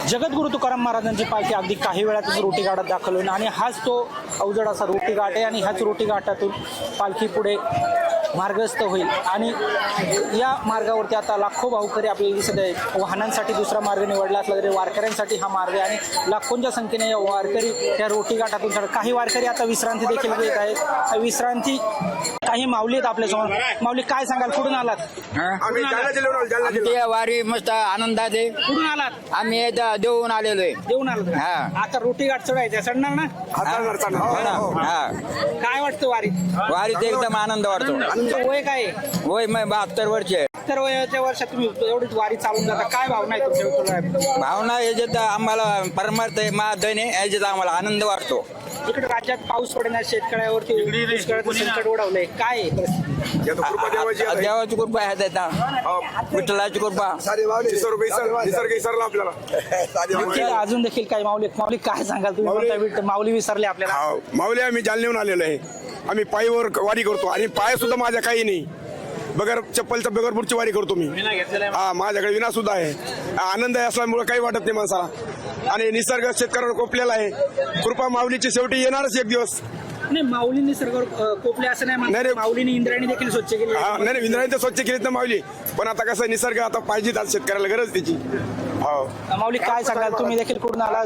जगद्गुरु तुकाराम महाराजांची पालखी अगदी काही वेळातच रोटी घाटात दाखल होईल आणि हाच तो अवजड असा रोटी घाट आहे आणि ह्याच रोटी घाटातून पालखी पुढे मार्गस्थ होईल आणि या मार्गावरती आता लाखो भाऊकरी आपल्याला दिसत आहेत. वाहनांसाठी दुसरा मार्ग निवडला असला तरी वारकऱ्यांसाठी हा मार्ग आहे आणि लाखोंच्या संख्येने या वारकरी त्या रोटी घाटातून काही वारकरी आता विश्रांती देखील घेत आहेत. विश्रांती काही माऊली आहेत आपल्यासमोर. माऊली काय सांगाल, कुठून आलात? आमची वारी मस्त आनंदात आहे. कुठून आलात? आम्ही देऊन आलेलो आहे. देऊन आलो. आता रोटी घाट चढायचं, चढणार ना? काय वाटतं वारीत एकदम आनंद वाटतो. तुमचं वय काय आहे? वय 72 वर्ष आहे. तर वयाच्या वर्षात तुम्ही एवढीच वारी चालून जाता, काय भावना आहे तुमच्या? भावना याच्यात आम्हाला परमार्थ आहे, महाधन आहे, याच्यात आम्हाला आनंद वाटतो. इकडे राज्यात पाऊस पडण्यास शेतकऱ्यावरती दुष्काळाचं संकट ओढवलंय, काय आहे? देवाची कृपा आहे, त्याचा विठ्ठलाची कृपा. अजून देखील काही माऊली काय सांगाल तुम्ही? माऊली विसरले आपल्याला? माऊली आम्ही जालन्याहून आलेलो आहे. आम्ही पायीवर वारी करतो आणि पाय सुद्धा माझ्या काही नाही, बगर चप्पलचा बगर पुढची वारी करतो मी. हा, माझ्याकडे विना सुद्धा आहे. आनंद आहे असल्यामुळे काही वाटत नाही माणसाला आणि निसर्ग शेतकऱ्यावर कोपलेला आहे. कृपा माऊलीची शेवटी येणारच एक दिवस. नाही, माऊलींनी सर्व कोपले असं नाही, माऊलींनी इंद्रायणी देखील स्वच्छ केली. नाही, इंद्रायणी तर स्वच्छ केलीत ना माऊली, पण आता कसं निसर्ग आता पाहिजे शेतकऱ्याला गरज त्याची. हो माऊली काय सांगाल, तुम्ही देखील कुठून आला?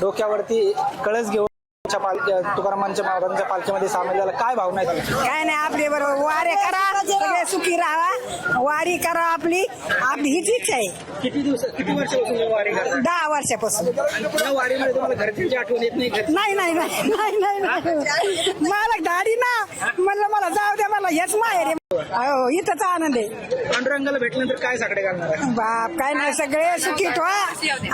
डोक्यावरती कळस घेऊन तुकारामांच्या महाराजांच्या पालखीमध्ये सामील झाला, काय भावना आहे? काय नाही, आपली बरोबर वारी करा, सगळे सुखी राहा, वारी करा. आपली हीच इच्छा आहे. किती वर्षापासून वारी करता? 10 वर्षापासून. या वारीमध्ये तुम्हाला घरच्यांची आठवण येत नाही? नाही, मला गाडी ना म्हणलं मला जाऊ द्या, मला हेच माहेर आहे. हो, इथंच आनंद आहे. पांडुरंगाला भेटल्यानंतर काय साकडे घालणार? बाप काय नाही, सगळे सुखी ठेवा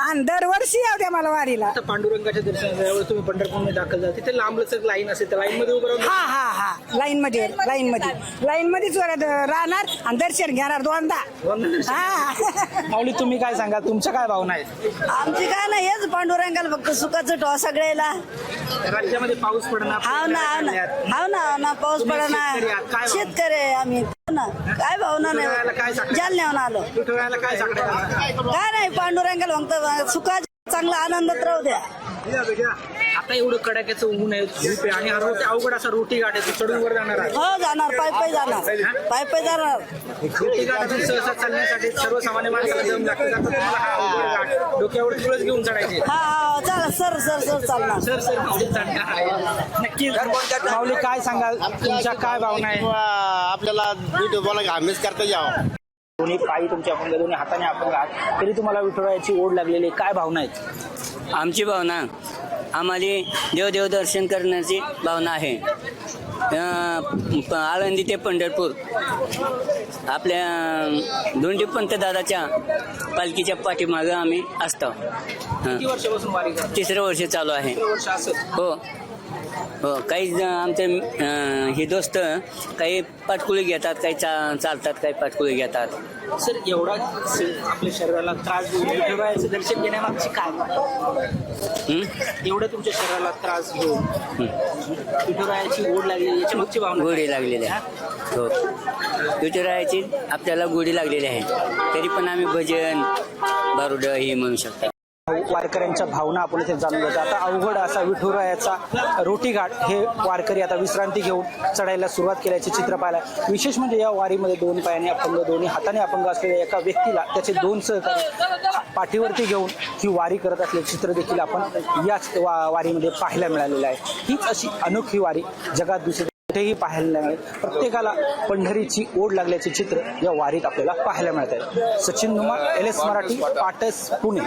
आणि दरवर्षी येऊ द्या मला वारीला. आता पांडुरंगाच्या दर्शनाला तुम्ही पंढरपूरमध्ये दाखल झाला, तिथे लांब लचक लाईन असेल, त्या लाईन मध्ये उभं राहून हा लाईन मध्येच राहणार आणि दर्शन घेणार 2दा. हा माऊली तुम्ही काय सांगा, तुमच्या काय भावना आहेत? आमची काय नाही, हेच पांडुरंगाला फक्त सुखाचं ठेवा सगळ्याला. राज्यामध्ये पाऊस पडणार, हाव ना पाऊस पडणार, शेतकरी आम्ही. काय भावना नाही, जालन्याहून आलो. काय साकडे काय नाही, पांडुरंगाला फक्त सुखाचा चांगला आनंदात राहू द्या. आता एवढं कडाक्याचं ऊन आहे, धूप आहे आणि अवघड असा रोटी घाट आहे, चढून वर जाणार आहे. हो जाणार, पायी जाणार. रोटी घाटातून सहसा चालण्यासाठी सर्वसामान्य माणसाला दम लागतो. डोक्यावर तुळस घेऊन चढायचे. हा चाल सर चालणार. नक्की माऊली काय सांगाल, तुमच्या काय भावना आहे? आपल्याला विठोबाला आम्हीच करता यावं. दोन्ही पायी तुमच्या अपंग, दोन्ही हाताने अपंग आहात, तरी तुम्हाला विठुरायाची ओढ लागलेली, काय भावना आहेत? आमची भावना, आम्हाला देव दर्शन करण्याची भावना आहे. आळंदी ते पंढरपूर आपल्या धोंडीपंत दादाच्या पालखीच्या पाठीमागं आम्ही असतो. किती वर्षापासून वारी करता? 3रं वर्ष चालू आहे. हो काही आमचे हे दोस्त काही पाटकुळी घेतात, काही चालतात, काही पाटकुळी घेतात. सर, एवढा आपल्या शरीराला त्रास घेऊन विठुरायाचं दर्शन घेण्यामागची काय? एवढं तुमच्या शरीराला त्रास घेऊन विठुरायाची ओढ लागली, याची मागची भावना? गोडी लागलेली आहे. हो, विठुरायाची आपल्याला गोडी लागलेली आहे, तरी पण आम्ही भजन बारुड हे म्हणू शकतो. वारकऱ्यांच्या भावना आपण इथे जाणून घेतो. आता अवघड असा विठुरायाचा रोटी घाट हे वारकरी आता विश्रांती घेऊन चढायला सुरुवात केल्याचे चित्र पाहायला. विशेष म्हणजे या वारीमध्ये 2 पायाने अपंग, दोन्ही हाताने अपंग असलेल्या एका व्यक्तीला त्याचे 2 सहकारी पाठीवरती घेऊन ही वारी करत असलेले चित्र देखील आपण याच वारीमध्ये पाहायला मिळालेलं आहे. हीच अशी अनोखी वारी जगात दुसरी कुठेही पाहायला मिळेल. प्रत्येकाला पंढरीची ओढ लागल्याचे चित्र या वारीत आपल्याला पाहायला मिळत आहे. सचिन नुमा, LS मराठी, पाटस, पुणे.